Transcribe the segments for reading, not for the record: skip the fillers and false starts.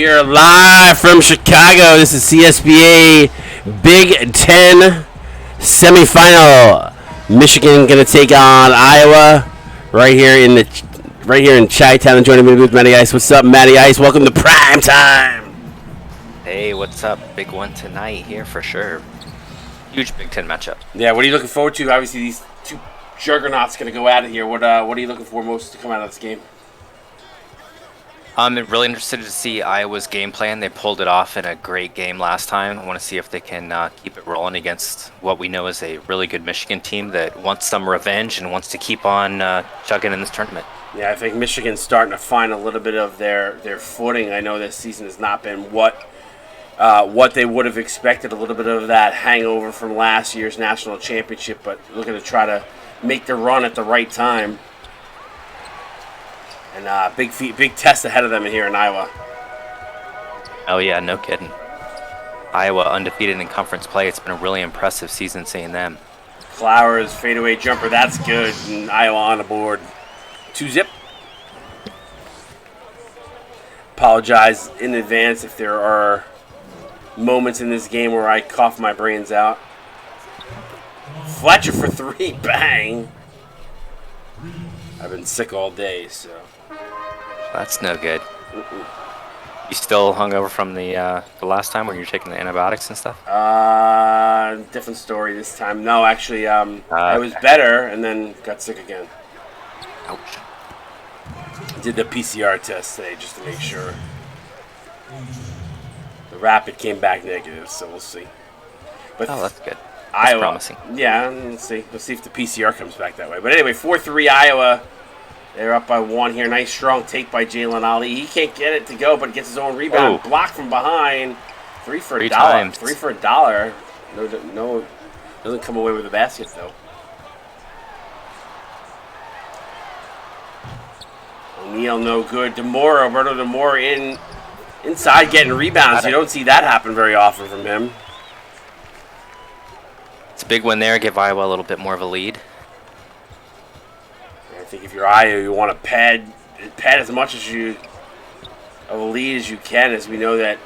here live from Chicago. This is CSBA Big Ten semifinal. Michigan gonna take on Iowa right here in Chi-Town. Joining me with Matty Ice. What's up, Matty Ice? Welcome to Prime Time. Hey, what's up? Big one tonight here for sure. Huge Big Ten matchup. Yeah, what are you looking forward to? Obviously, these two juggernauts gonna go at it here. What are you looking for most to come out of this game? I'm really interested to see Iowa's game plan. They pulled it off in a great game last time. I want to see if they can keep it rolling against what we know is a really good Michigan team that wants some revenge and wants to keep on chugging in this tournament. Yeah, I think Michigan's starting to find a little bit of their footing. I know this season has not been what they would have expected. A little bit of that hangover from last year's national championship, but looking to try to make the run at the right time. And big test ahead of them here in Iowa. Oh yeah, no kidding. Iowa undefeated in conference play. It's been a really impressive season seeing them. Flowers fadeaway jumper, that's good. And Iowa on the board. 2-zip. Apologize in advance if there are moments in this game where I cough my brains out. Fletcher for 3, bang. I've been sick all day, so. That's no good. You still hungover from the last time when you were taking the antibiotics and stuff? Different story this time. No, actually, I was better and then got sick again. Ouch. Did the PCR test today just to make sure. The rapid came back negative, so we'll see. But oh, that's good. That's Iowa, promising. Yeah, let's see. Let's see if the PCR comes back that way. But anyway, 4-3 Iowa. They're up by 1 here. Nice strong take by Jalen Ali. He can't get it to go, but gets his own rebound. Oh. Blocked from behind. 3 for $1. Times. 3 for $1. No, doesn't come away with a basket though. O'Neal no good. Roberto Demore inside getting rebounds. You don't see that happen very often from him. It's a big win there. Give Iowa a little bit more of a lead. I think if you're Iowa, you want to pad as much of a lead as you can, as we know that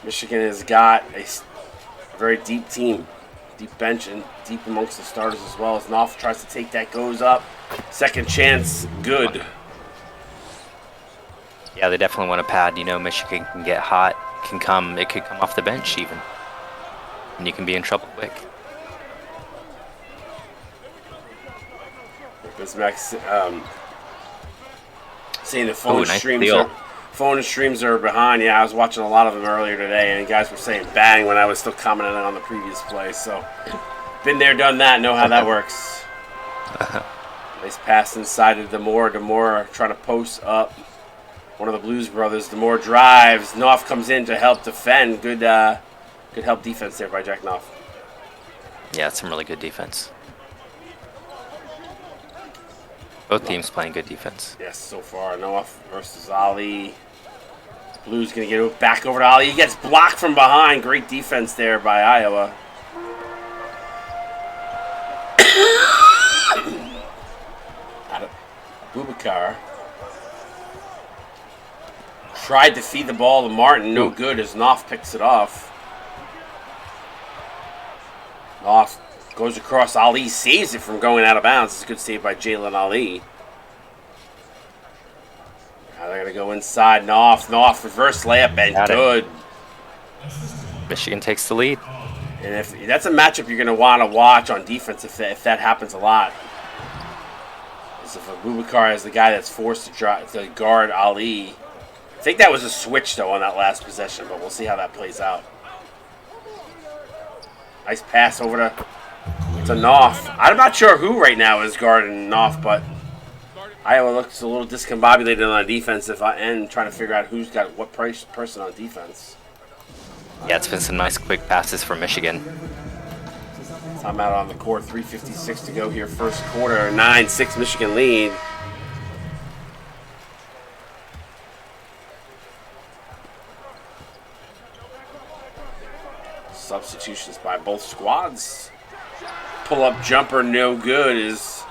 Michigan has got a very deep team, deep bench, and deep amongst the starters as well. As Knopf tries to take that, goes up, second chance, good. Yeah, they definitely want to pad. You know, Michigan can get hot, it could come off the bench even, and you can be in trouble quick. Bismack saying the phone streams are behind. Yeah, I was watching a lot of them earlier today, and you guys were saying bang when I was still commenting on the previous play. So, been there, done that, know how that works. Nice pass inside to Demore. Demore trying to post up one of the Blues brothers. Demore drives. Knopf comes in to help defend. Good help defense there by Jack Knopf. Yeah, it's some really good defense. Both teams playing good defense. Yes, so far. Knopf versus Ali. Blues going to get it back over to Ali. He gets blocked from behind. Great defense there by Iowa. Bubakar. Tried to feed the ball to Martin. No good as Knopf picks it off. Knopf goes across. Ali saves it from going out of bounds. It's a good save by Jalen Ali. Now they're going to go inside. Knopf, reverse layup, and good. Michigan takes the lead. And if that's a matchup you're going to want to watch on defense if that happens a lot. Is if Abubakar is the guy that's forced to guard Ali. I think that was a switch, though, on that last possession, but we'll see how that plays out. Nice pass over to Knopf. I'm not sure who right now is guarding Knopf, but Iowa looks a little discombobulated on the defensive end, trying to figure out who's got what person on defense. Yeah, it's been some nice quick passes for Michigan. Timeout on the court, 3:56 to go here, first quarter, 9-6 Michigan lead. Substitutions by both squads. Pull-up jumper, no good, is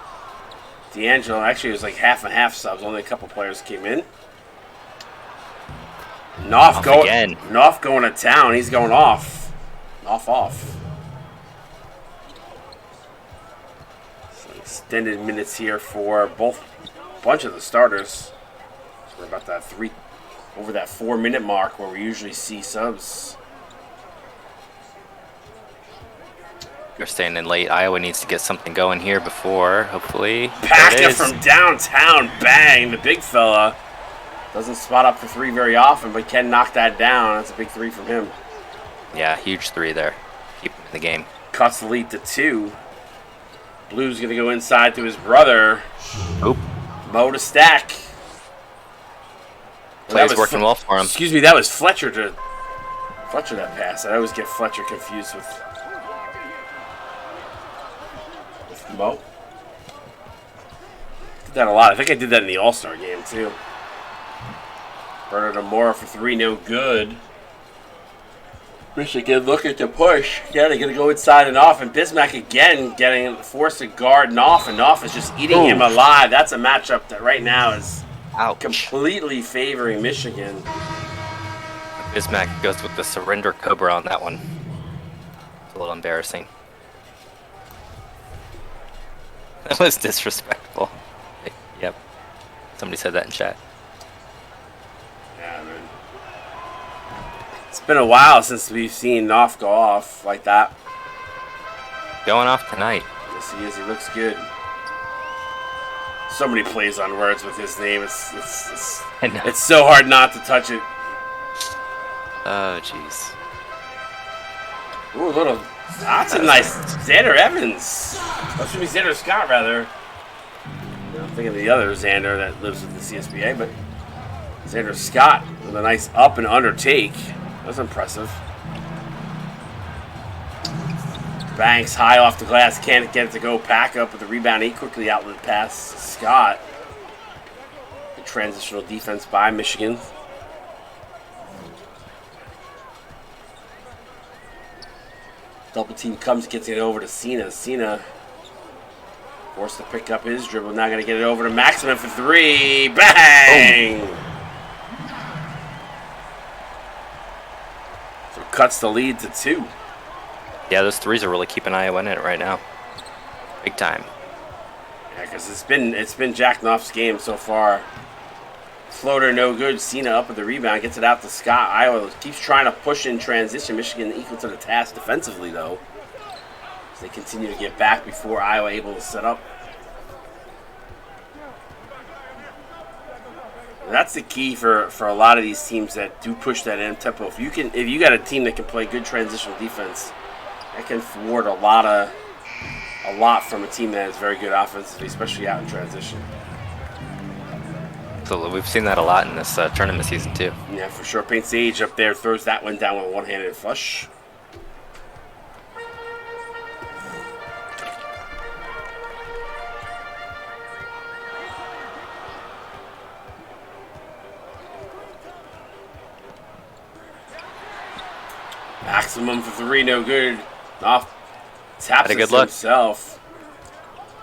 D'Angelo. Actually, it was like half and half subs. Only a couple players came in. Knopf going to town. He's going off. Off. Some extended minutes here for both bunch of the starters. So we're about that over that 4-minute mark where we usually see subs. They're staying in late. Iowa needs to get something going here before, hopefully. Packa from downtown. Bang. The big fella. Doesn't spot up for 3 very often, but can knock that down. That's a big 3 from him. Yeah, huge 3 there. Keep him in the game. Cuts the lead to 2. Blue's going to go inside to his brother. Oop. Mo to stack. Play's working well for him. Excuse me, that was Fletcher that pass. I always get Fletcher confused with Mo. Did that a lot. I think I did that in the All-Star game, too. Bernard Amora for 3, no good. Michigan looking to push. Yeah, they're going to go inside and off. And Bismack again getting forced to guard Knopf. And Knopf is just eating him alive. That's a matchup that right now is completely favoring Michigan. Bismack goes with the surrender Cobra on that one. It's a little embarrassing. That was disrespectful. Yep. Somebody said that in chat. Yeah, man. It's been a while since we've seen Knopf go off like that. Going off tonight. Yes, he is. He looks good. So many plays on words with his name. It's so hard not to touch it. Oh, jeez. Ooh, a little. That's a nice Xander Evans. That should be Xander Scott, rather. I'm thinking of the other Xander that lives with the CSBA, but Xander Scott with a nice up and under take. That's impressive. Banks high off the glass, can't get it to go. Pack up with the rebound. He quickly outlet pass Scott. The transitional defense by Michigan. Double team comes, gets it over to Cena. Cena forced to pick up his dribble. Now going to get it over to Maximum for 3. Bang! So cuts the lead to 2. Yeah, those 3s are really keeping Iowa in it right now. Big time. Yeah, because it's been Jack Knopf's game so far. Floater no good. Cena up with the rebound. Gets it out to Scott. Iowa keeps trying to push in transition. Michigan equal to the task defensively, though. As they continue to get back before Iowa able to set up. And that's the key for a lot of these teams that do push that end tempo. If you got a team that can play good transitional defense, that can thwart a lot from a team that is very good offensively, especially out in transition. So we've seen that a lot in this tournament season too. Yeah, for sure. Paint Sage up there, throws that one down with a one-handed flush. Maximum for 3, no good. Off taps it himself.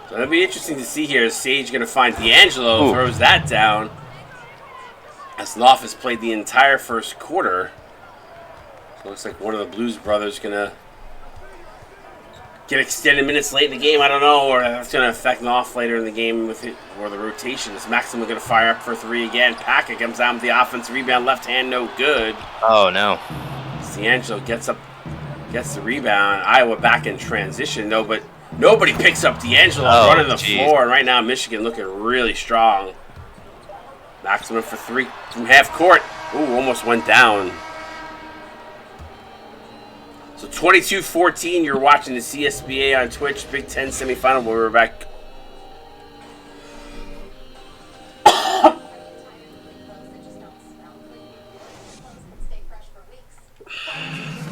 So that'll be interesting to see here. Is Sage going to find D'Angelo? Throws that down. As Knopf has played the entire first quarter. So it looks like one of the Blues brothers going to get extended minutes late in the game. I don't know, or that's going to affect Knopf later in the game with it, or the rotation. Is Maximum going to fire up for 3 again? Packett comes down with the offensive rebound. Left hand, no good. Oh, no. D'Angelo gets the rebound. Iowa back in transition, though, but nobody picks up D'Angelo running the floor. And right now, Michigan looking really strong. Maximum for 3 from half court. Ooh, almost went down. So 22-14, you're watching the CSBA on Twitch. Big Ten semifinal. We're back.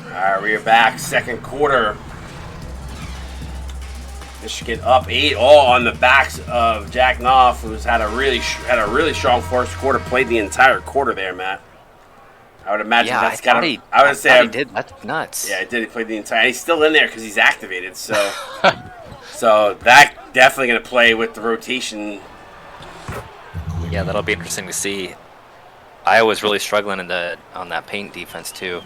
All right, we are back. Second quarter. Michigan up 8, all on the backs of Jack Knopf, who's had a really strong first quarter. Played the entire quarter there, Matt. I would imagine that's got to. I would say he did. That's nuts. Yeah, he did. He played the entire. He's still in there because he's activated. So, so that definitely going to play with the rotation. Yeah, that'll be interesting to see. Iowa's really struggling on that paint defense too.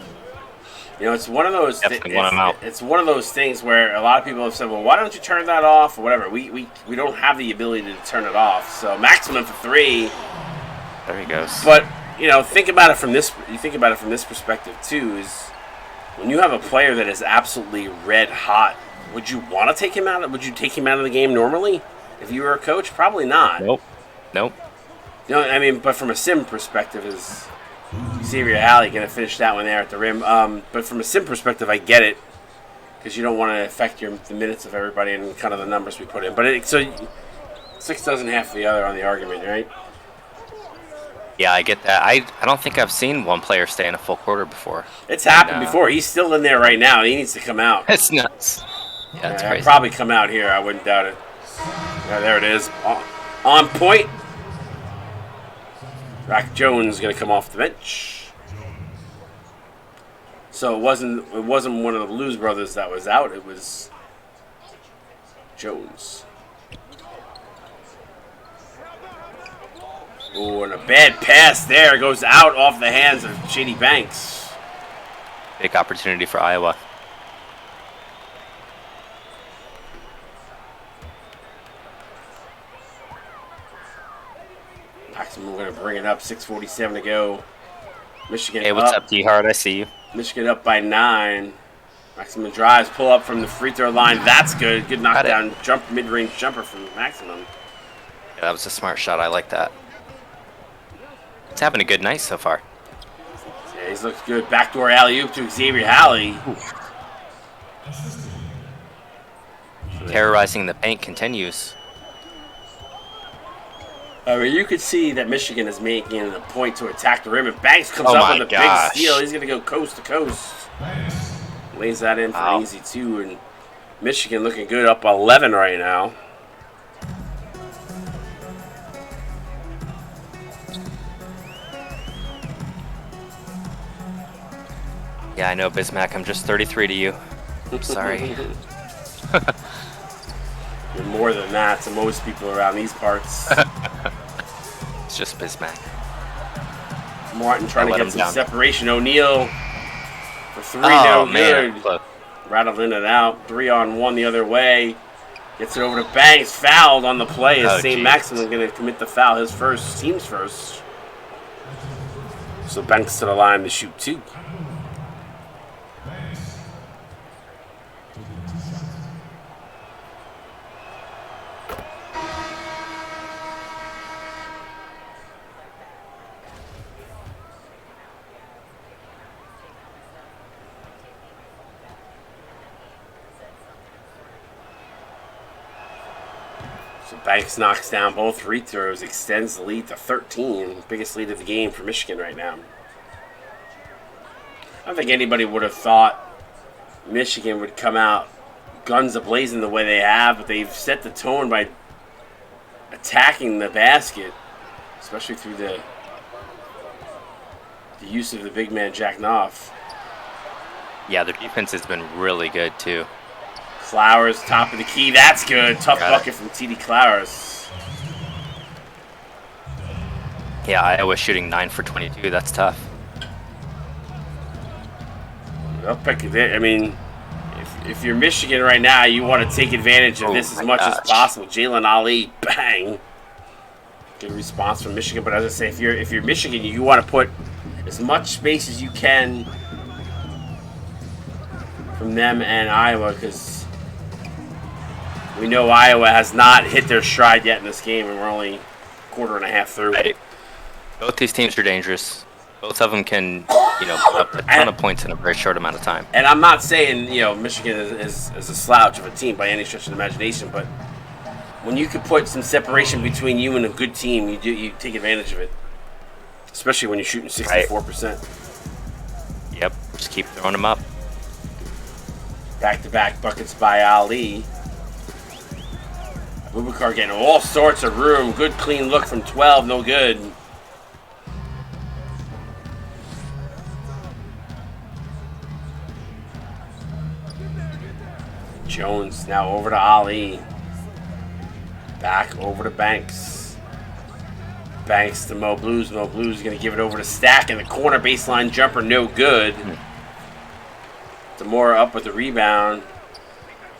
You know, it's one of those. Definitely want 'em out. It's one of those things where a lot of people have said, "Well, why don't you turn that off?" or whatever. We don't have the ability to turn it off. So maximum for 3. There he goes. But you know, think about it from this. You think about it from this perspective too. Is when you have a player that is absolutely red hot, would you want to take him out? Would you take him out of the game normally if you were a coach? Probably not. Nope. You know, I mean, but from a sim perspective, is Xavier Halley going to finish that one there at the rim? But from a sim perspective, I get it because you don't want to affect the minutes of everybody and kind of the numbers we put in. But so 6 doesn't half the other on the argument, right? Yeah, I get that. I don't think I've seen one player stay in a full quarter before. It's happened before. He's still in there right now. He needs to come out. It's nuts. Yeah, it's crazy. He'll probably come out here. I wouldn't doubt it. Yeah, there it is. On point. Rack Jones going to come off the bench. So it wasn't one of the Blues brothers that was out. It was Jones. Oh, and a bad pass there goes out off the hands of Shady Banks. Big opportunity for Iowa. Maximum going to bring it up. 6:47 to go. Michigan Hey, what's up, D-Hard? I see you. Michigan up by 9. Maximum drives, pull up from the free throw line. That's good. Good knockdown mid-range jumper from Maximum. Yeah, that was a smart shot. I like that. He's having a good night so far. Yeah, he's looked good. Backdoor alley-oop to Xavier Halley. Terrorizing the paint continues. I mean, you could see that Michigan is making it a point to attack the rim. And Banks comes up with a big steal. He's going to go coast to coast. Lays that in for an easy 2. And Michigan looking good, up 11 right now. Yeah, I know, Bismack. I'm just 33 to you. I'm sorry. You're more than that to most people around these parts. It's just Bismack. Martin trying to get some separation. O'Neal for 3, no good. Rattled in and out. 3-on-1 the other way. Gets it over to Banks. Fouled on the play. St. Maximin going to commit the foul. His first, team's first. So Banks to the line to shoot 2. Banks knocks down both free throws, extends the lead to 13. Biggest lead of the game for Michigan right now. I don't think anybody would have thought Michigan would come out guns a-blazing the way they have, but they've set the tone by attacking the basket, especially through the use of the big man Jack Knopf. Yeah, their defense has been really good, too. Flowers, top of the key. That's good. Tough bucket from T.D. Flowers. Yeah, Iowa shooting 9 for 22. That's tough. I mean, if you're Michigan right now, you want to take advantage of this as much as possible. Jalen Ali, bang. Good response from Michigan. But as I say, if you're Michigan, you want to put as much space as you can from them and Iowa, because we know Iowa has not hit their stride yet in this game, and we're only a quarter and a half through. Right. Both these teams are dangerous. Both of them can, put up a ton of points in a very short amount of time. And I'm not saying, Michigan is a slouch of a team by any stretch of the imagination, but when you could put some separation between you and a good team, you take advantage of it. Especially when you're shooting 64%. Right. Yep, just keep throwing them up. Back-to-back buckets by Ali. Abubakar getting all sorts of room. Good clean look from 12, no good. Jones now over to Ali. Back over to Banks. Banks to Mo Blues. Mo Blues is going to give it over to Stack in the corner. Baseline jumper, no good. Demora up with the rebound.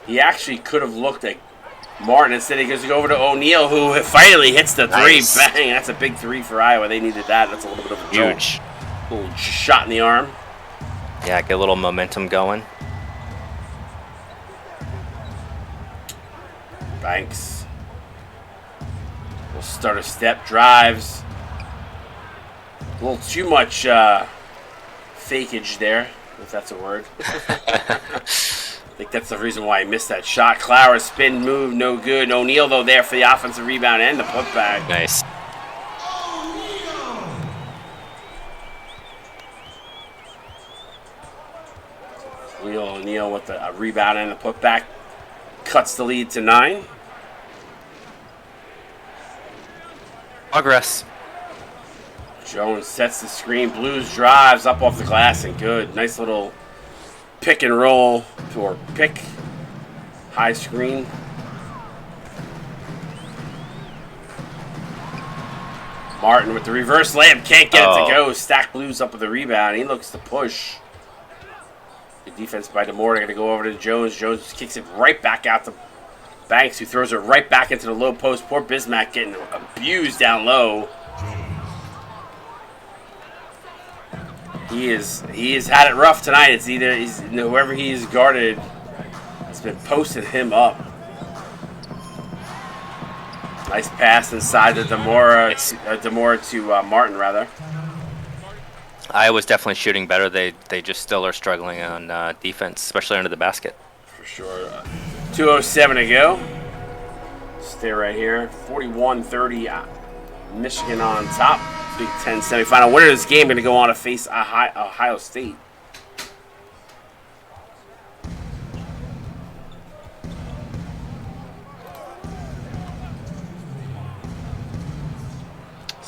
He actually could have looked at Martin. Instead, he goes to go over to O'Neal, who finally hits the three. Nice. Bang! That's a big three for Iowa. They needed that. That's a little bit of a Huge. little shot in the arm. Yeah, get a little momentum going. Banks will start a step, drives. A little too much fakeage there, if that's a word. I think that's the reason why I missed that shot. Clower spin move, no good. O'Neal, though, there for the offensive rebound and the putback. Nice. O'Neal with the rebound and the putback cuts the lead to 9. Progress. Jones sets the screen. Blues drives up off the glass and good. Nice little pick and roll or pick high screen. Martin with the reverse layup. Can't get it to go. Stack Blues up with the rebound. He looks to push. Good defense by Demore. They're going to go over to Jones. Jones kicks it right back out to Banks, who throws it right back into the low post. Poor Bismack getting abused down low. He has had it rough tonight. It's either whoever he's guarded has been posting him up. Nice pass inside to Demore to Martin rather. Iowa's definitely shooting better. They just still are struggling on defense, especially under the basket. For sure. 2:07 to go. Stay right here. 41-30. Michigan on top. Big Ten semifinal. Winner of this game going to go on to face Ohio State.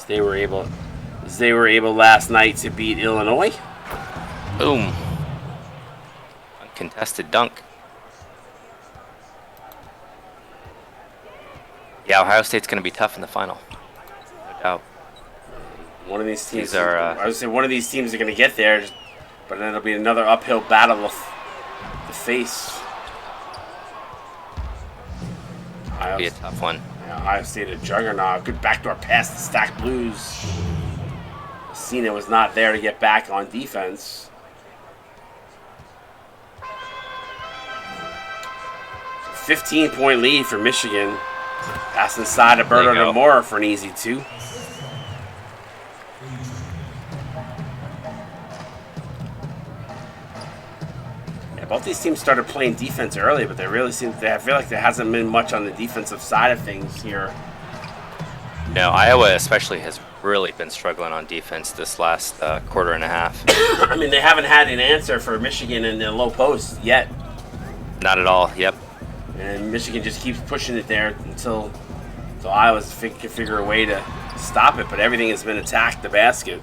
They were able last night to beat Illinois. Boom. Uncontested dunk. Yeah, Ohio State's going to be tough in the final. No doubt. One of these teams I would say one of these teams are going to get there, but then it'll be another uphill battle to face. It'll be a tough one. Ohio State a juggernaut. Good backdoor pass to Stack Blues. Cena was not there to get back on defense. 15-point lead for Michigan. Pass inside to Berto Demore for an easy 2. Both these teams started playing defense early, but I feel like there hasn't been much on the defensive side of things here. No, Iowa especially has really been struggling on defense this last quarter and a half. I mean, they haven't had an answer for Michigan in the low post yet. Not at all, yep. And Michigan just keeps pushing it there until Iowa can figure a way to stop it, but everything has been attacked the basket.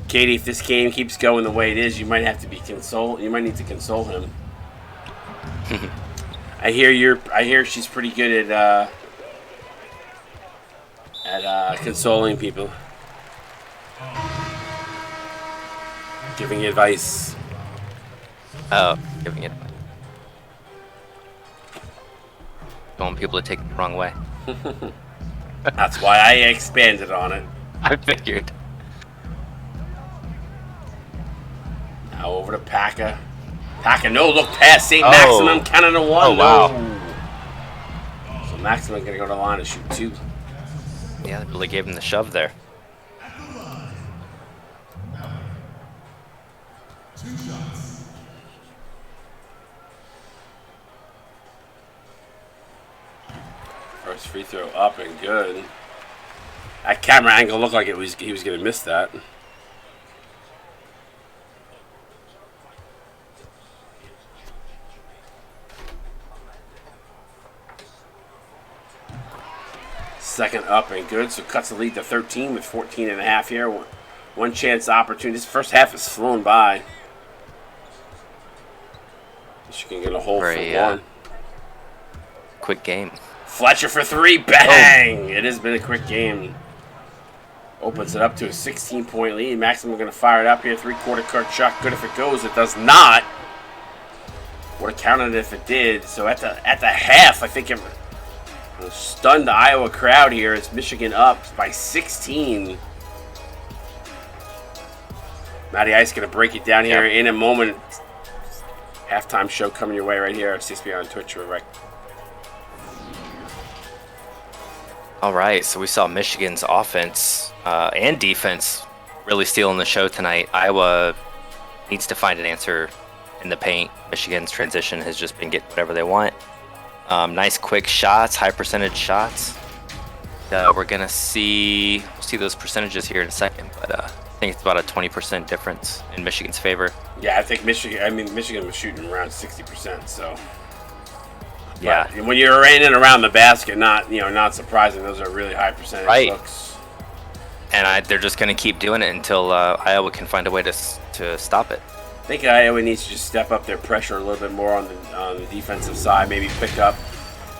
Katie, if this game keeps going the way it is, you might have to be console. You might need to console him. I hear she's pretty good at consoling people, giving advice. Oh, giving advice. Don't want people to take it the wrong way. That's why I expanded on it. I figured. Now over to Paca. Paca, no look pass. St. Maximum counting to 1. Oh, wow. No. So Maximum going to go to the line and shoot 2. Yeah, they really gave him the shove there. First free throw up and good. That camera angle looked like he was going to miss that. Second up and good, so cuts the lead to 13 with 14 and a half here. One chance opportunity. This first half has flown by. She can get a hole for 1. quick game. Fletcher for 3, bang! It has been a quick game. Opens it up to a 16-point lead. Maximum going to fire it up here. 3/4 cart shot. Good if it goes. It does not. Would have counted if it did. So at the half, I think it stunned the Iowa crowd here. It's Michigan up by 16. Matty Ice going to break it down here in a moment. Halftime show coming your way right here at Csba on Twitch. Right. All right, so we saw Michigan's offense and defense really stealing the show tonight. Iowa needs to find an answer in the paint. Michigan's transition has just been getting whatever they want. Nice quick shots, high percentage shots. We're gonna see those percentages here in a second, but I think it's about a 20% difference in Michigan's favor. Yeah, I think Michigan was shooting around 60%. So yeah, but when you're in and around the basket, not surprising. Those are really high percentage looks. And they're just gonna keep doing it until Iowa can find a way to stop it. I think Iowa needs to just step up their pressure a little bit more on the defensive side. Maybe pick up.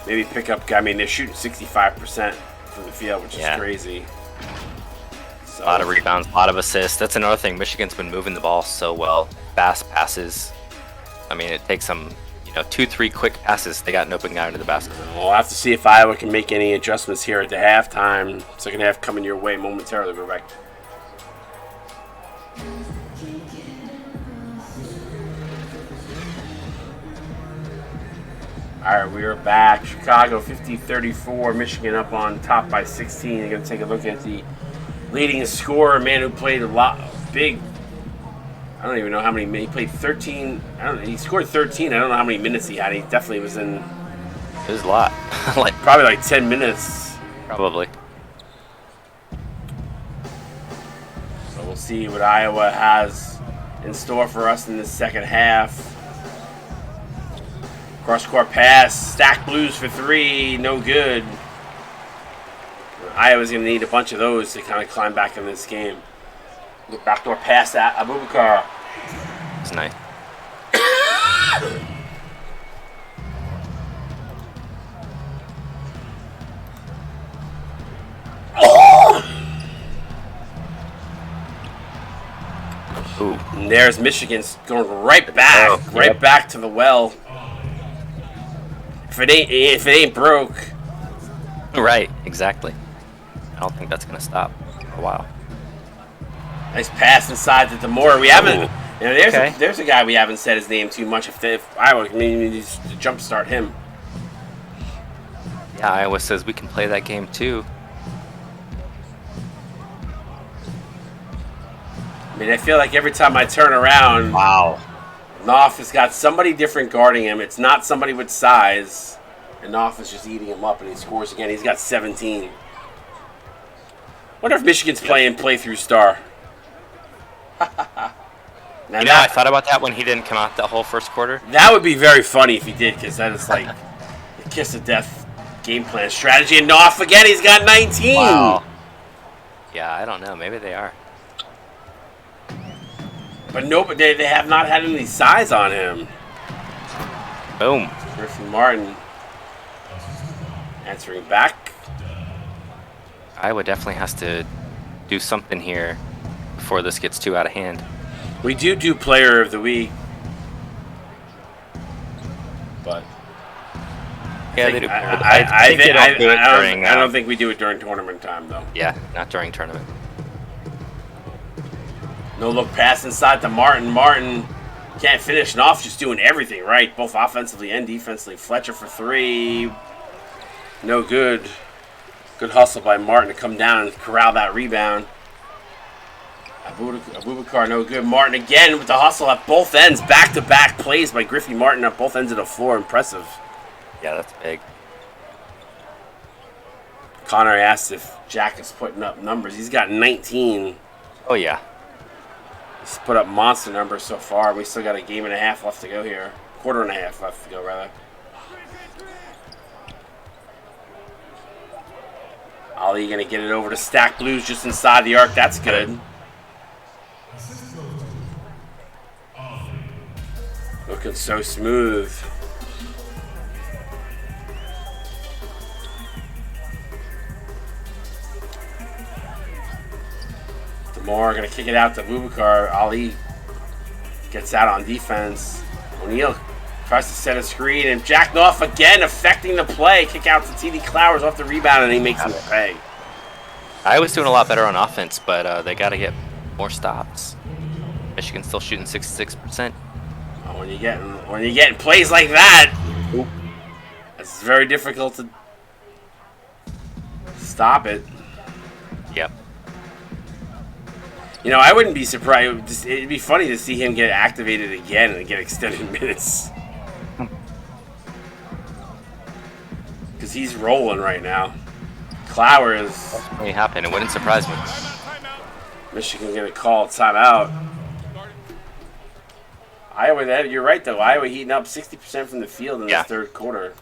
I mean, they're shooting 65% from the field, which is crazy. So, a lot of rebounds, a lot of assists. That's another thing. Michigan's been moving the ball so well. Fast passes. I mean, it takes them 2-3 quick passes. They got an open guy into the basket. We'll have to see if Iowa can make any adjustments here at the halftime. Second half coming your way momentarily, Rebecca. All right, we are back. Chicago 50-34. Michigan up on top by 16. You're going to take a look at the leading scorer, a man who played a lot, big. I don't even know how many. He played 13. He scored 13. I don't know how many minutes he had. He definitely was in. It was a lot. Probably like 10 minutes. Probably. So we'll see what Iowa has in store for us in the second half. Cross-court pass, stack Blues for 3, no good. Iowa's going to need a bunch of those to kind of climb back in this game. Look, backdoor pass at Abubakar. It's nice. Ooh. And there's Michigan's going right back, back to the well. If it ain't broke. Right, exactly. I don't think that's going to stop for a while. Nice pass inside to Demore. We haven't. There's a guy we haven't said his name too much. If Iowa needs to jumpstart him. Yeah, Iowa says we can play that game too. I mean, I feel like every time I turn around, Knopf has got somebody different guarding him. It's not somebody with size. And Knopf is just eating him up, and he scores again. He's got 17. Wonder if Michigan's playing play-through star. I thought about that when he didn't come out that whole first quarter. That would be very funny if he did, because that is like the kiss of death game plan strategy. And Knopf again, he's got 19. Wow. Yeah, I don't know. Maybe they are. But they have not had any size on him. Boom. Griffin Martin answering back. Iowa definitely has to do something here before this gets too out of hand. We do player of the week. But yeah, they do. I don't think we do it during tournament time, though. Yeah, not during tournament. No look pass inside to Martin. Martin can't finish. Knopf just doing everything right, both offensively and defensively. Fletcher for 3. No good. Good hustle by Martin to come down and corral that rebound. Abubakar, no good. Martin again with the hustle at both ends. Back-to-back plays by Griffey Martin at both ends of the floor. Impressive. Yeah, that's big. Connor asked if Jack is putting up numbers. He's got 19. Oh, yeah. He's put up monster numbers so far. We still got a game and a half left to go here. Quarter and a half left to go, rather. Ali going to get it over to Stack Blues just inside the arc. That's good. Looking so smooth. Moore going to kick it out to Bubakar. Ali gets out on defense. O'Neal tries to set a screen, and Jack Knopf again affecting the play. Kick out to TD Clowers off the rebound, and he makes him pay. I was doing a lot better on offense, but they got to get more stops. Michigan's still shooting 66%. Oh, when you're getting plays like that, it's very difficult to stop it. Yep. You know, I wouldn't be surprised. It'd be funny to see him get activated again and get extended minutes. Because he's rolling right now. Clowers. That's really happened. It wouldn't surprise me. Michigan going to call timeout. Iowa, you're right, though. Iowa heating up 60% from the field in the third quarter.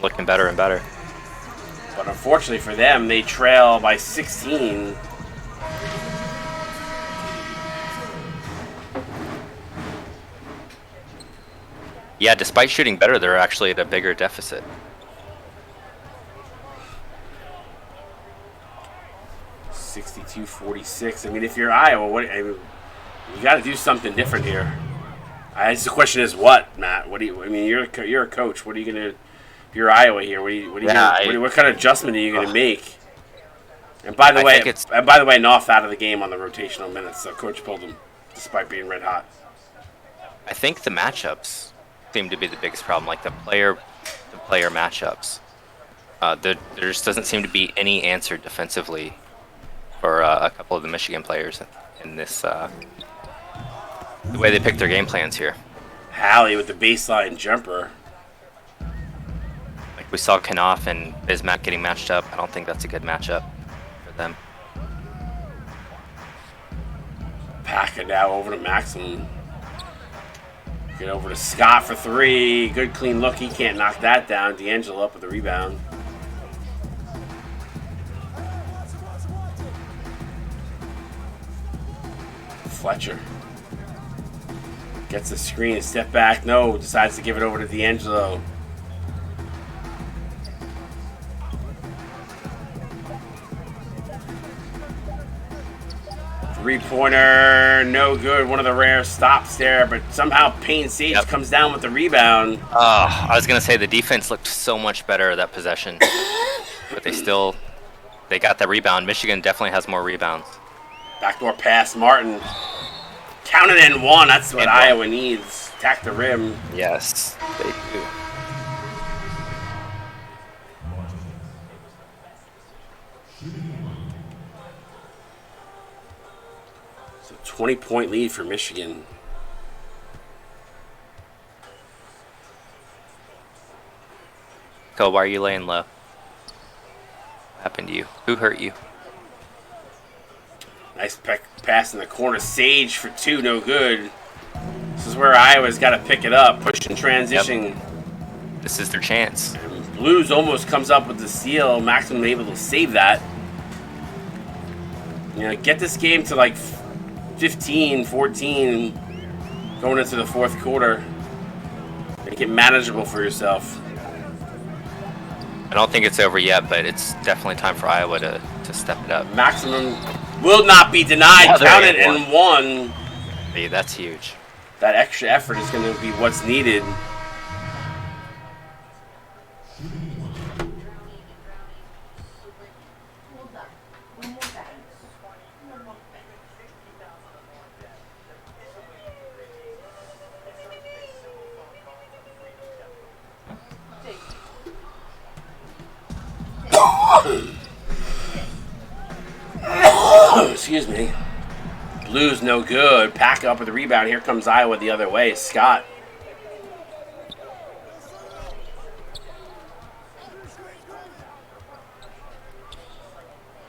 Looking better and better. But unfortunately for them, they trail by 16. Yeah, despite shooting better, they're actually at a bigger deficit. 62-46. I mean, if you're Iowa, you got to do something different here. The question is, what, Matt? What do you? I mean, you're a coach. What are you gonna? If you're Iowa here, what kind of adjustment are you gonna make? And by the way, Knopf out of the game on the rotational minutes. So coach pulled him, despite being red hot. I think the matchups seem to be the biggest problem, like the player matchups. There just doesn't seem to be any answer defensively for a couple of the Michigan players in this. The way they pick their game plans here. Hallie with the baseline jumper. Like we saw Knopf and Bismack getting matched up. I don't think that's a good matchup for them. Packer now over to Maxim. Get over to Scott for three. Good clean look. He can't knock that down. D'Angelo up with the rebound. Fletcher. Gets a screen, step back, no, decides to give it over to D'Angelo. Three-pointer, no good. One of the rare stops there, but somehow Payne Sage comes down with the rebound. I was going to say the defense looked so much better that possession, but they got that rebound. Michigan definitely has more rebounds. Backdoor pass, Martin. Count it in one. That's what Iowa needs. Attack the rim. Yes, they do. It's a 20-point lead for Michigan. Go, why are you laying low? What happened to you? Who hurt you? Nice pass in the corner. Sage for two, no good. This is where Iowa's got to pick it up. Push and transition. Yep. This is their chance. And Blues almost comes up with the steal. Maximum able to save that. You know, get this game to like 15, 14 going into the fourth quarter. Make it manageable for yourself. I don't think it's over yet, but it's definitely time for Iowa to step it up. Maximum will not be denied. Count it in one. Hey, that's huge. That extra effort is going to be what's needed. Excuse me. Blues no good. Pack up with the rebound. Here comes Iowa the other way. Scott.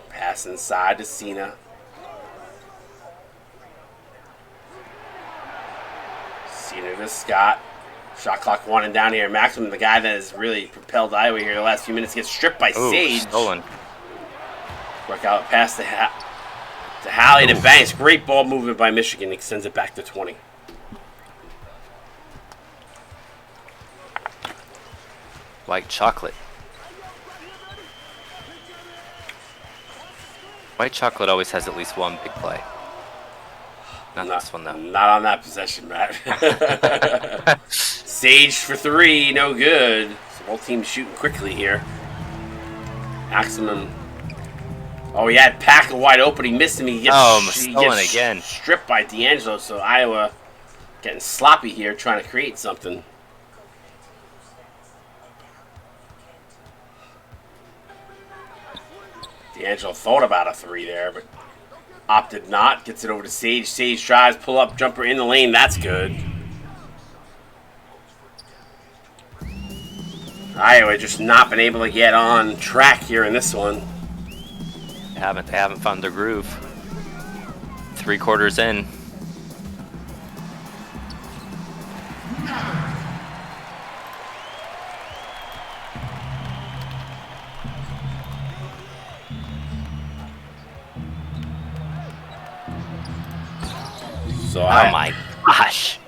Pass inside to Cena. Cena to Scott. Shot clock winding down here. Maximum, the guy that has really propelled Iowa here the last few minutes, gets stripped by Sage. Stolen. Work out pass to Hallie to Banks. Great ball movement by Michigan. Extends it back to 20. White chocolate. White chocolate always has at least one big play. Not this one, though. Not on that possession, Matt. Sage for 3, no good. So both teams shooting quickly here. Axelman. Oh, he had Packer wide open. He missed him. He gets again. Stripped by D'Angelo. So Iowa getting sloppy here, trying to create something. D'Angelo thought about a 3 there, but opted not. Gets it over to Sage. Sage drives, pull up, jumper in the lane. That's good. Iowa just not been able to get on track here in this one. They haven't found their groove. 3 quarters in. So oh my gosh.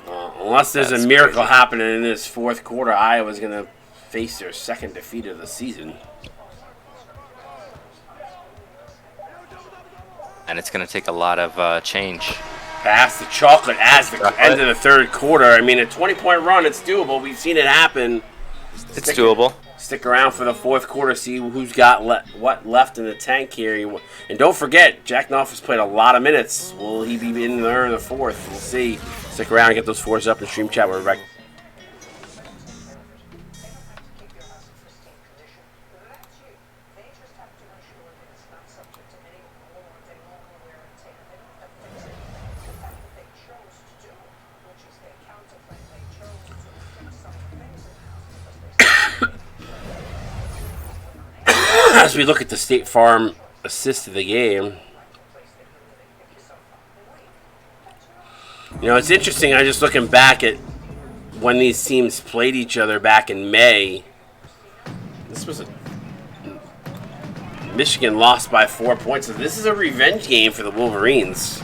Unless there's a miracle happening in this fourth quarter, Iowa's going to face their second defeat of the season. And it's going to take a lot of change. Pass the chocolate as the end of the third quarter. I mean, a 20-point run, it's doable. We've seen it happen. It's doable. Stick around for the fourth quarter, see who's got what left in the tank here. And don't forget, Jack Knopf played a lot of minutes. Will he be in there in the fourth? We'll see. Stick around and get those fours up in stream chat. We're back. As we look at the State Farm assist of the game, you know, it's interesting. I'm just looking back at when these teams played each other back in May. This was Michigan lost by 4 points. So this is a revenge game for the Wolverines.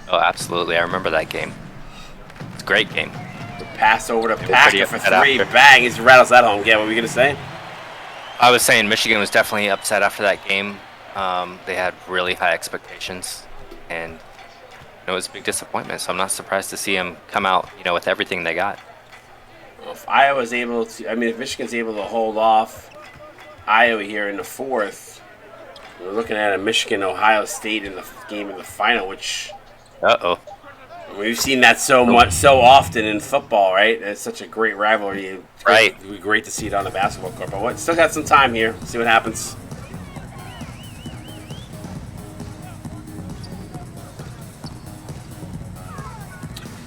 Oh, absolutely. I remember that game. It's a great game. The pass over to Packer for 3. Bang. He rattles that home. Yeah, what were we going to say? I was saying Michigan was definitely upset after that game. They had really high expectations, and it was a big disappointment. So I'm not surprised to see them come out, with everything they got. Well, if Iowa's able to, if Michigan's able to hold off Iowa here in the fourth, we're looking at a Michigan-Ohio State in the game in the final, which we've seen that so often in football, right? It's such a great rivalry. Right. It would be great to see it on the basketball court. But still got some time here. See what happens.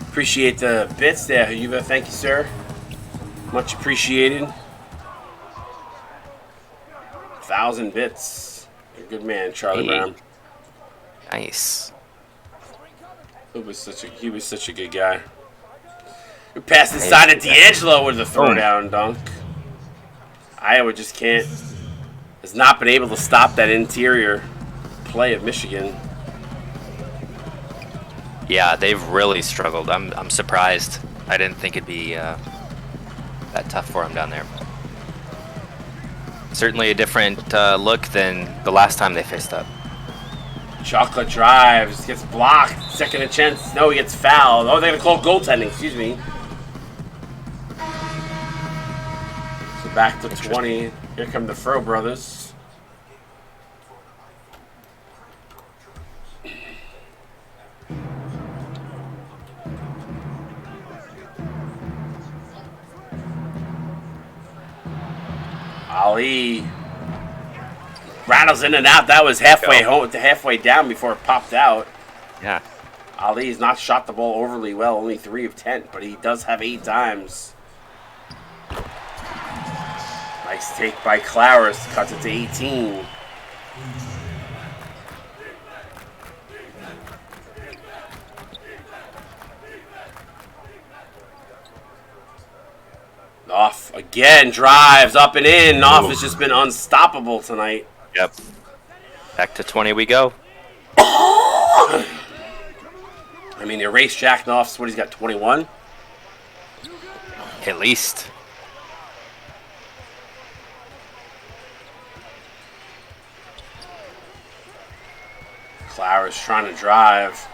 Appreciate the bits there, Yuva. Thank you, sir. Much appreciated. 1,000 bits. You're a good man, Charlie Brown. Nice. He was such a good guy. We passed inside to D'Angelo with the throwdown dunk. Iowa just has not been able to stop that interior play of Michigan. Yeah, they've really struggled. I'm surprised. I didn't think it'd be that tough for them down there. Certainly a different look than the last time they faced up. Chocolate drives, gets blocked, second chance. No, he gets fouled. Oh, they're going to call goaltending, excuse me. So back to 20. Here come the Fro brothers. Ali rattles in and out. That was halfway down before it popped out. Yeah. Ali's not shot the ball overly well, only 3 of 10, but he does have 8 times. Nice take by Clowers, cuts it to 18. Knopf again drives up and in. Knopf has just been unstoppable tonight. Yep. Back to 20 we go. Erase Jack Knopf's what he's got, 21? At least. Clowers trying to drive.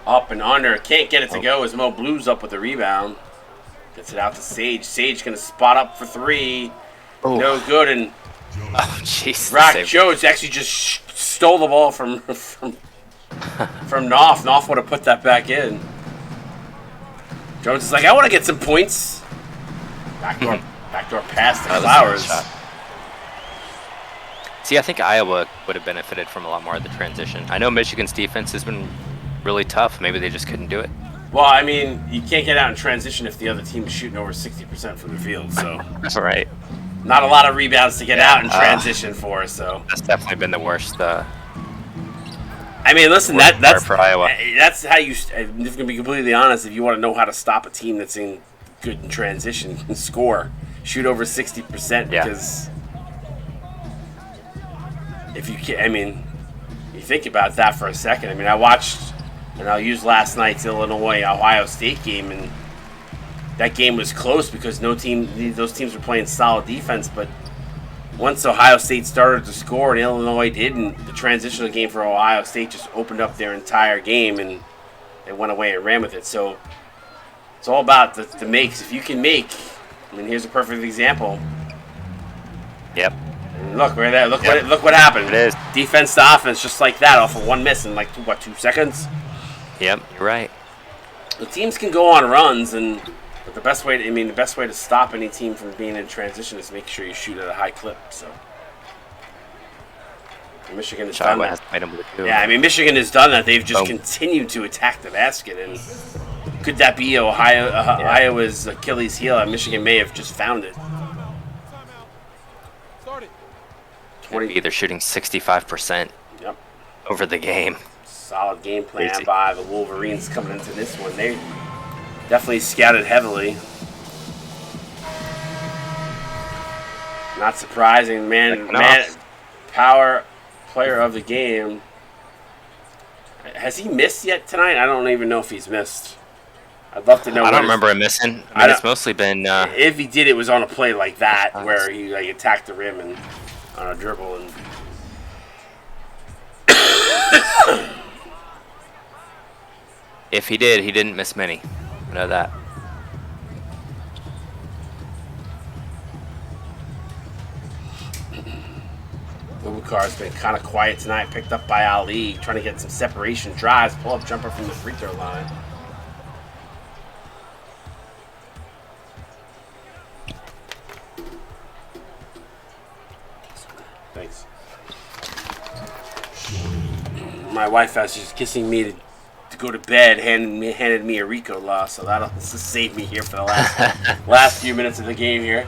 Up and under. Can't get it to go as Mo Blues up with the rebound. Gets it out to Sage. Sage going to spot up for 3. Oh. No good. And Rock Jones actually just stole the ball from Knopf. Knopf would have put that back in. Jones is like, I want to get some points. Backdoor pass to Flowers. See, I think Iowa would have benefited from a lot more of the transition. I know Michigan's defense has been really tough. Maybe they just couldn't do it. Well, I mean, you can't get out in transition if the other team is shooting over 60% from the field. So that's right. Not a lot of rebounds to get out in transition for. So that's definitely been the worst. I mean, listen, that's for Iowa. That's how you. I'm just gonna be completely honest. If you want to know how to stop a team that's in good in transition and score, shoot over 60%. Because if you can, I mean, you think about that for a second. I mean, I watched, and I'll use last night's Illinois-Ohio State game, and that game was close because those teams were playing solid defense. But once Ohio State started to score and Illinois didn't, the transitional game for Ohio State just opened up their entire game, and they went away and ran with it. So it's all about the makes. If you can make, I mean, here's a perfect example. Yep. And look where that. Look what happened. It is defense to offense, just like that, off of one miss in like 2 seconds. Yep, you're right. The teams can go on runs, but the best way to stop any team from being in transition is make sure you shoot at a high clip. So Michigan has done that. Yeah, I mean, Michigan has done that. They've just continued to attack the basket, and could that be Iowa's Achilles heel? And Michigan may have just found it. They're shooting 65% over the game. Solid game plan by the Wolverines coming into this one. They definitely scouted heavily. Not surprising, man. Power player of the game. Has he missed yet tonight? I don't even know if he's missed. I'd love to know. I don't remember him missing. I mean, it's mostly been. If he did, it was on a play like that where he attacked the rim and on a dribble and. If he did, he didn't miss many. I know that. Bubukar's been kind of quiet tonight. Picked up by Ali, trying to get some separation drives, pull-up jumper from the free throw line. Thanks. My wife, as she's kissing me to go to bed, handed me a Rico law, so that'll save me here for the last few minutes of the game here.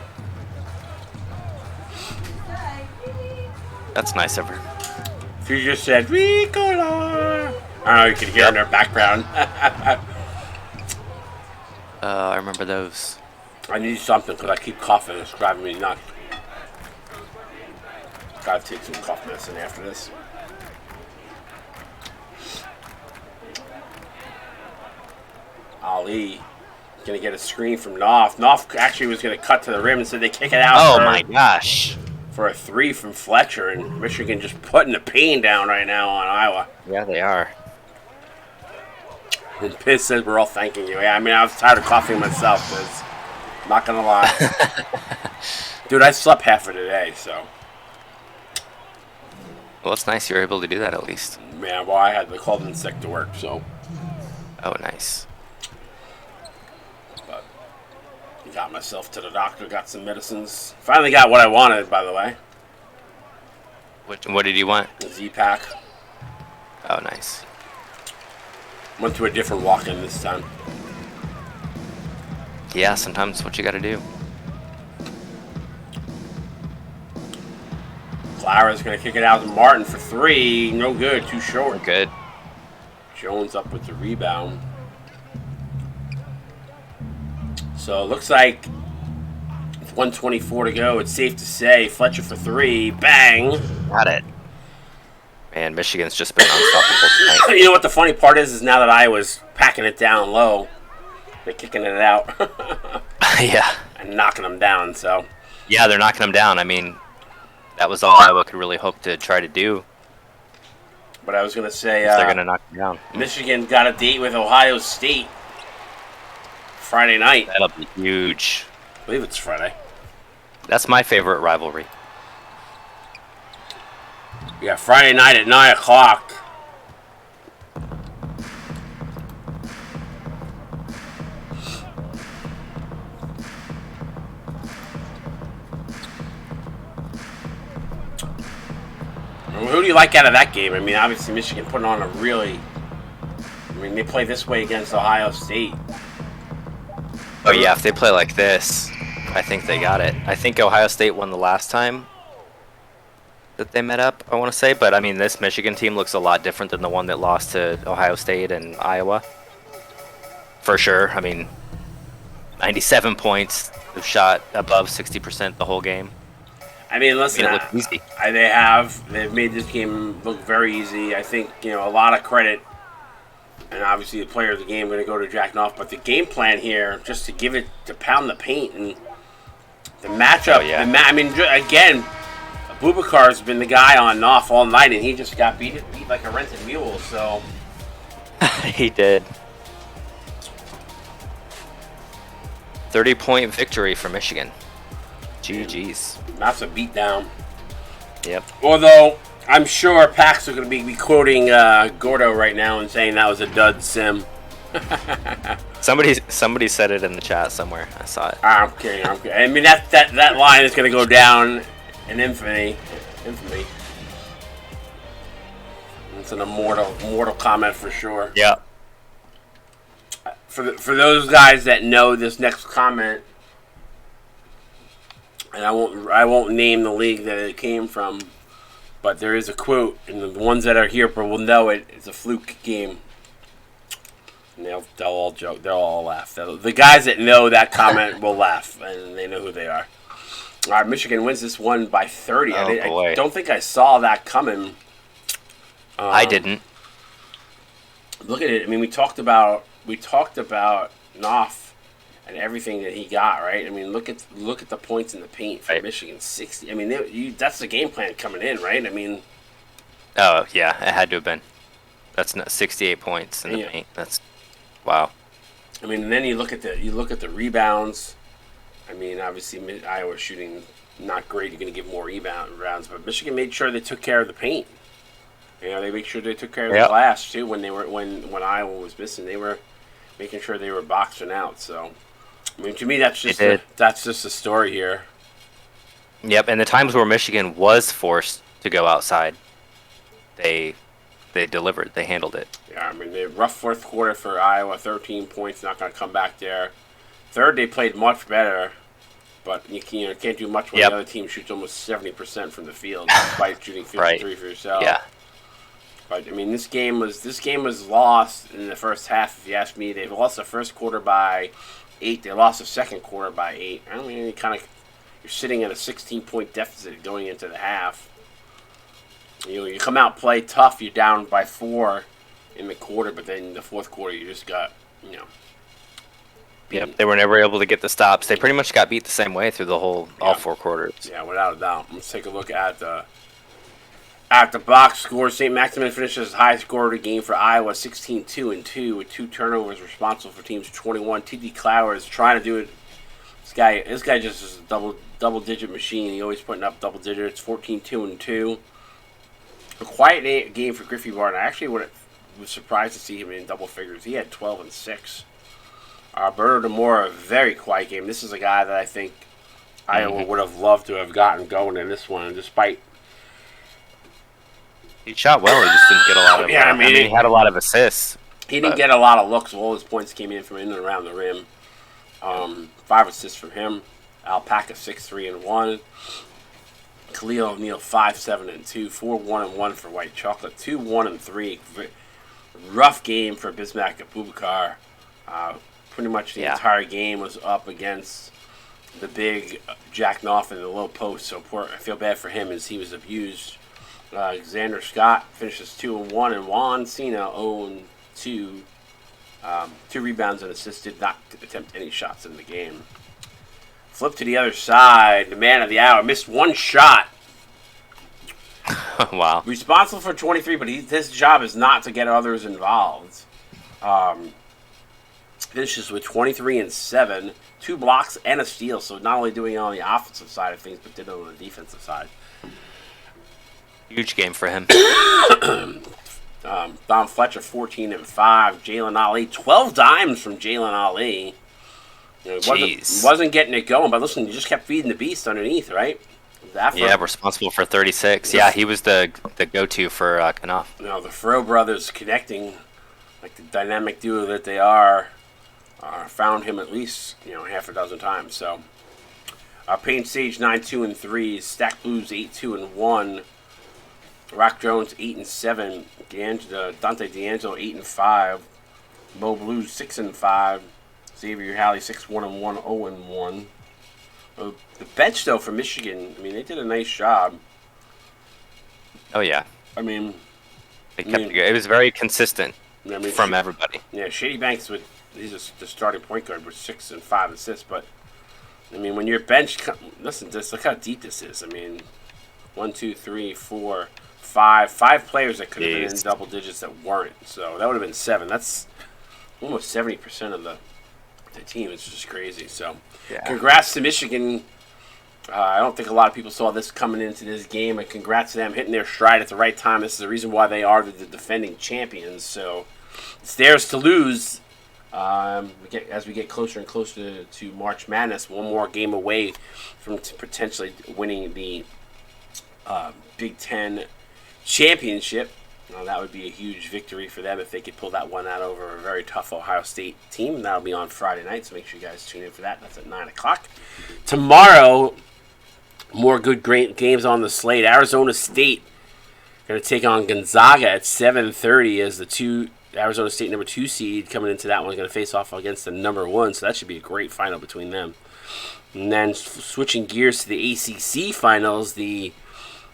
That's nice of her. She just said Rico law. I don't know, you could hear in her background. I remember those. I need something because I keep coughing. It's driving me nuts. Gotta take some cough medicine after this. Ali gonna get a screen from Knopf. Knopf actually was gonna cut to the rim and said they kick it out. Oh my gosh! For a 3 from Fletcher, and Michigan just putting the pain down right now on Iowa. Yeah, they are. And Piz says we're all thanking you. Yeah, I mean, I was tired of coughing myself, Piz. Not gonna lie. Dude, I slept half of today, so. Well, it's nice you were able to do that at least. Yeah, well, I had to call in sick to work, so. Oh, nice. But got myself to the doctor, got some medicines. Finally got what I wanted, by the way. What did you want? The Z-Pack. Oh, nice. Went to a different walk-in this time. Yeah, sometimes it's what you gotta do. Clara's going to kick it out to Martin for 3. No good. Too short. Good. Jones up with the rebound. So it looks like with 1:24 to go, it's safe to say Fletcher for 3. Bang. Got it. Man, Michigan's just been unstoppable tonight. You know what the funny part is now that Iowa's packing it down low, they're kicking it out. Yeah. And knocking them down, so. Yeah, they're knocking them down. I mean, that was all Iowa could really hope to try to do. But I was going to say they're going to knock them down. Michigan got a date with Ohio State Friday night. That'll be huge. I believe it's Friday. That's my favorite rivalry. Yeah, Friday night at 9 o'clock. Who do you like out of that game? I mean, obviously Michigan putting on a really... I mean, they play this way against Ohio State. Oh, yeah, if they play like this, I think they got it. I think Ohio State won the last time that they met up, I want to say. But, I mean, this Michigan team looks a lot different than the one that lost to Ohio State and Iowa. For sure. I mean, 97 points. They've shot above 60% the whole game. I mean, listen, it looked easy. They've made this game look very easy. I think, a lot of credit, and obviously the player of the game going to go to Jack Knopf, but the game plan here, just to pound the paint and the matchup. Oh, yeah. Again, Abubakar's been the guy on Knopf all night, and he just got beat like a rented mule. So he did. 30-point victory for Michigan. GG's. That's a beatdown. Yep. Although I'm sure Pax are going to be quoting Gordo right now and saying that was a dud sim. Somebody said it in the chat somewhere. I saw it. I'm kidding. I mean that line is going to go down in infamy. It's an immortal comment for sure. Yeah. For those guys that know this next comment, and I won't name the league that it came from, but there is a quote, and the ones that are here will know it. It's a fluke game. And they'll all joke. They'll all laugh. The guys that know that comment will laugh, and they know who they are. All right, Michigan wins this one by 30. I don't think I saw that coming. I didn't. Look at it. I mean, we talked about Knopf and everything that he got, right? I mean, look at the points in the paint for Michigan, 60. I mean, that's the game plan coming in, right? I mean, oh yeah, it had to have been. That's not 68 points in the paint. That's wow. I mean, and then you look at the rebounds. I mean, obviously Iowa shooting not great. You're going to give more rebounds, but Michigan made sure they took care of the paint. They make sure they took care of the glass too when Iowa was missing. They were making sure they were boxing out. So, I mean, to me, that's just the story here. Yep, and the times where Michigan was forced to go outside, they delivered. They handled it. Yeah, I mean, rough fourth quarter for Iowa, 13 points, not going to come back there. Third, they played much better, but you can't do much when the other team shoots almost 70% from the field, despite shooting 53 for yourself. Yeah. But I mean, this game was lost in the first half. If you ask me, they lost the first quarter by 8. They lost the second quarter by 8. I mean, you're sitting at a 16-point deficit going into the half. You come out, play tough. You're down by 4 in the quarter, but then in the fourth quarter, you just got Yep, they were never able to get the stops. They pretty much got beat the same way through the all 4 quarters. Yeah, without a doubt. Let's take a look at the box score. St. Maximin finishes as high scorer of the game for Iowa, 16-2-2, with 2 turnovers responsible for teams 21. T.D. Clower is trying to do it. This guy just is a double-digit machine. He always putting up double digits, 14-2-2. A quiet game for Griffey Barton. I actually was surprised to see him in double figures. He had 12 and 6. Berto DeMora, a very quiet game. This is a guy that I think Iowa would have loved to have gotten going in this one, and despite he shot well. He just didn't get a lot of. I mean, he had a lot of assists. He didn't get a lot of looks. All his points came in from in and around the rim. 5 assists from him. Alpaca 6-3-1. Khalil O'Neal 5-7-2. 4-1-1 for White Chocolate. 2-1-3. Rough game for Bismack Abubakar. Pretty much the entire game was up against the big Jack Knopf in the low post. So I feel bad for him as he was abused. Xander Scott finishes 2-1, and Juan Cena 0-2. 2 rebounds and assists, did not attempt any shots in the game. Flip to the other side. The man of the hour missed 1 shot. Wow. Responsible for 23, but his job is not to get others involved. Finishes with 23 and 7, 2 blocks and a steal. So not only doing it on the offensive side of things, but did it on the defensive side. Huge game for him. Don Fletcher 14 and 5. Jalen Ali 12 dimes from Jalen Ali. Wasn't getting it going, but listen, you just kept feeding the beast underneath, right? Responsible for 36. Yeah, he was the go-to for Knopf. The Fro brothers connecting, like the dynamic duo that they are, found him at least half a dozen times. So, Payne Sage 9-2 and 3, Stack Blues 8-2 and 1, Rock Jones 8 and 7, Dante D'Angelo 8 and 5, Mo Blues 6 and 5, Xavier Halley 6-1 and 1, 0 and 1. The bench though for Michigan, they did a nice job. Oh yeah. It was very consistent from everybody. Yeah, Shady Banks he's the starting point guard with 6 and 5 assists, but when your bench, listen, just look how deep this is. 1, 2, 3, 4, 5 players that could have been in double digits that weren't. So that would have been 7. That's almost 70% of the team. It's just crazy. So, Congrats to Michigan. I don't think a lot of people saw this coming into this game, and congrats to them hitting their stride at the right time. This is the reason why they are the defending champions. So it's theirs to lose. As we get closer and closer to March Madness, one more game away from potentially winning the Big Ten championship. That would be a huge victory for them if they could pull that one out over a very tough Ohio State team. That'll be on Friday night, so make sure you guys tune in for that. That's at 9 o'clock. Tomorrow, more great games on the slate. Arizona State going to take on Gonzaga at 7:30 as the Arizona State number 2 seed coming into that one is going to face off against the number 1, so that should be a great final between them. And then switching gears to the ACC finals, the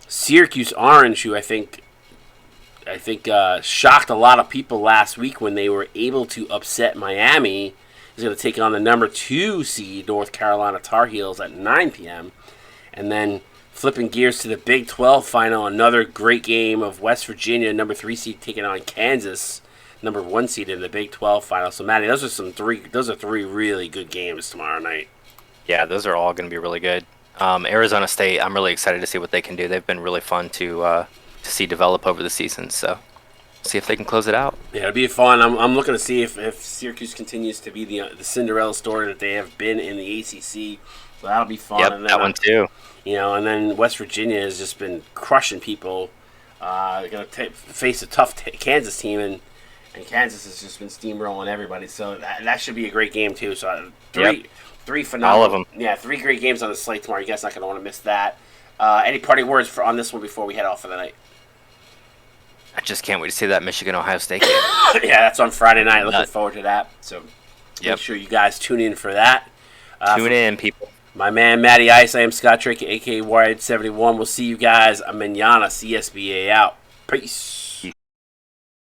Syracuse Orange, who I think shocked a lot of people last week when they were able to upset Miami, is going to take on the number 2 seed North Carolina Tar Heels at 9 p.m. And then flipping gears to the Big 12 final, another great game of West Virginia, number 3 seed, taking on Kansas, number 1 seed in the Big 12 final. So, Maddie, those are 3 really good games tomorrow night. Yeah, those are all going to be really good. Arizona State, I'm really excited to see what they can do. They've been really fun to see develop over the season, so see if they can close it out. Yeah, it'll be fun. I'm looking to see if Syracuse continues to be the Cinderella story that they have been in the ACC. So that'll be fun. Yep, and then, that one too. And then West Virginia has just been crushing people. They're going to face a tough Kansas team, and Kansas has just been steamrolling everybody. So that should be a great game too. So three phenomenal. All of them. Yeah, 3 great games on the slate tomorrow. You guys not going to want to miss that. Any parting words on this one before we head off for the night? I just can't wait to see that Michigan-Ohio State game. Yeah, that's on Friday night. Looking forward to that. So make sure you guys tune in for that. Tune in, people. My man, Matty Ice. I am Scott Drake, a.k.a. Wired71. We'll see you guys mañana. CSBA out. Peace.